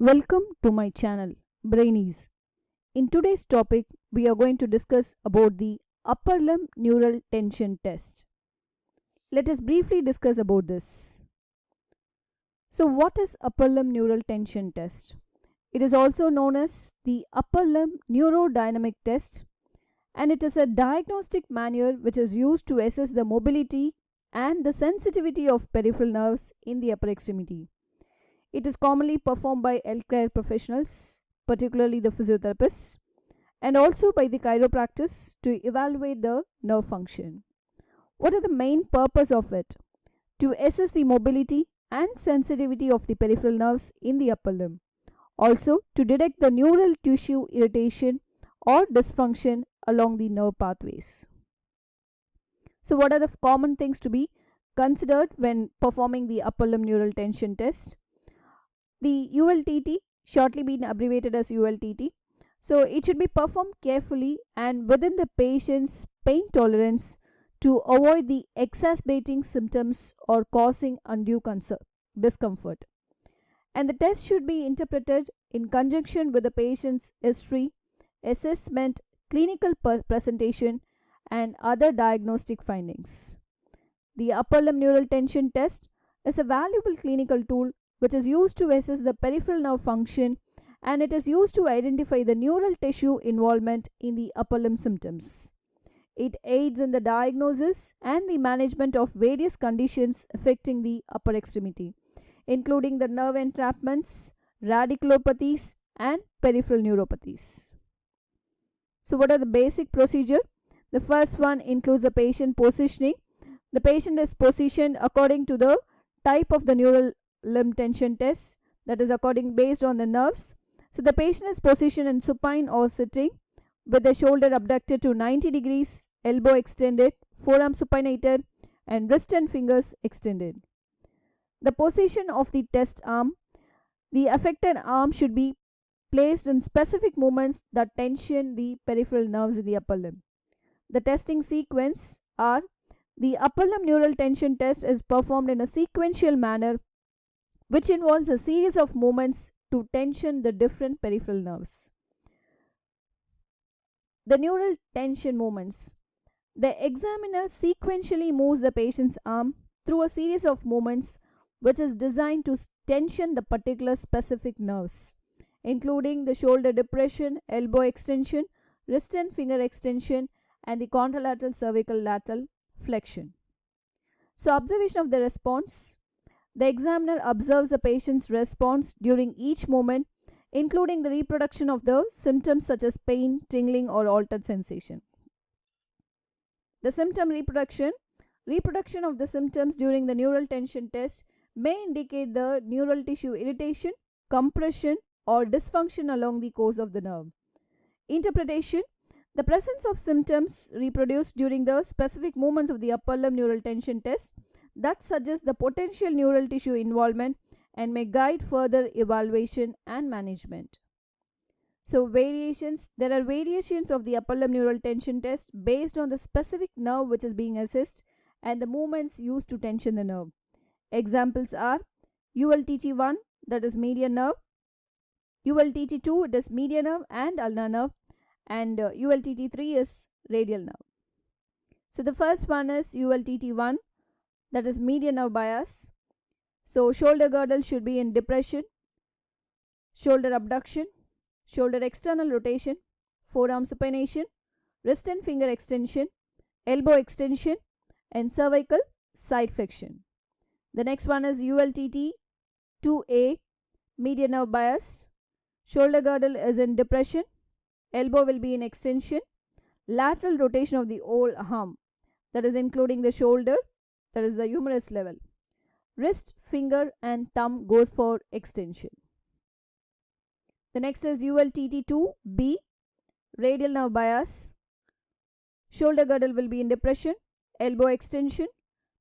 Welcome to my channel Brainies. In today's topic, we are going to discuss about the upper limb neural tension test. Let us briefly discuss about this. So, what is upper limb neural tension test? It is also known as the upper limb neurodynamic test, and it is a diagnostic maneuver which is used to assess the mobility and the sensitivity of peripheral nerves in the upper extremity. It is commonly performed by healthcare professionals, particularly the physiotherapists, and also by the chiropractors to evaluate the nerve function. What are the main purpose of it? To assess the mobility and sensitivity of the peripheral nerves in the upper limb. Also, to detect the neural tissue irritation or dysfunction along the nerve pathways. So, what are the common things to be considered when performing the upper limb neural tension test? The ULTT, shortly been abbreviated as ULTT, so it should be performed carefully and within the patient's pain tolerance to avoid the exacerbating symptoms or causing undue discomfort. And the test should be interpreted in conjunction with the patient's history, assessment, clinical presentation, and other diagnostic findings. The upper limb neural tension test is a valuable clinical tool which is used to assess the peripheral nerve function, and it is used to identify the neural tissue involvement in the upper limb symptoms. It aids in the diagnosis and the management of various conditions affecting the upper extremity, including the nerve entrapments, radiculopathies, and peripheral neuropathies. So, what are the basic procedure? The first one includes the patient positioning. The patient is positioned according to the type of the neural limb tension test, that is according based on the nerves. So the patient is positioned in supine or sitting with the shoulder abducted to 90 degrees, elbow extended, forearm supinated, and wrist and fingers extended. The position of the test arm: the affected arm should be placed in specific movements that tension the peripheral nerves in the upper limb. The testing sequence are: the upper limb neural tension test is performed in a sequential manner which involves a series of movements to tension the different peripheral nerves. The neural tension movements: the examiner sequentially moves the patient's arm through a series of movements which is designed to tension the particular specific nerves, including the shoulder depression, elbow extension, wrist and finger extension, and the contralateral cervical lateral flexion. So, observation of the response: the examiner observes the patient's response during each movement, including the reproduction of the symptoms such as pain, tingling, or altered sensation. The symptom reproduction of the symptoms during the neural tension test may indicate the neural tissue irritation, compression, or dysfunction along the course of the nerve. Interpretation: the presence of symptoms reproduced during the specific movements of the upper limb neural tension test that suggests the potential neural tissue involvement and may guide further evaluation and management. So, variations: there are variations of the upper limb neural tension test based on the specific nerve which is being assessed and the movements used to tension the nerve. Examples are ULTT1, that is median nerve; ULTT2, it is median nerve and ulnar nerve; and ULTT3 is radial nerve. So, the first one is ULTT1, that is median nerve bias. So, shoulder girdle should be in depression, shoulder abduction, shoulder external rotation, forearm supination, wrist and finger extension, elbow extension, and cervical side flexion. The next one is ULTT2A, median nerve bias. Shoulder girdle is in depression, elbow will be in extension, lateral rotation of the whole arm, that is including the shoulder, that is the humerus level. Wrist, finger, and thumb goes for extension. The next is ULTT2B, radial nerve bias. Shoulder girdle will be in depression, elbow extension,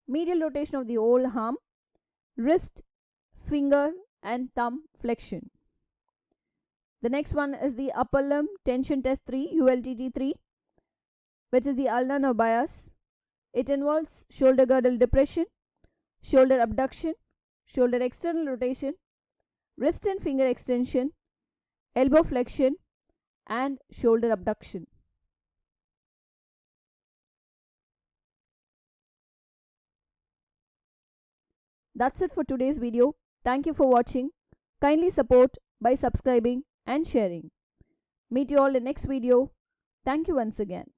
medial rotation of the whole arm, wrist, finger, and thumb flexion. The next one is the upper limb tension test 3, ULTT3, which is the ulnar nerve bias. It involves shoulder girdle depression, shoulder abduction, shoulder external rotation, wrist and finger extension, elbow flexion, and shoulder abduction. That's it for today's video. Thank you for watching. Kindly support by subscribing and sharing. Meet you all in next video. Thank you once again.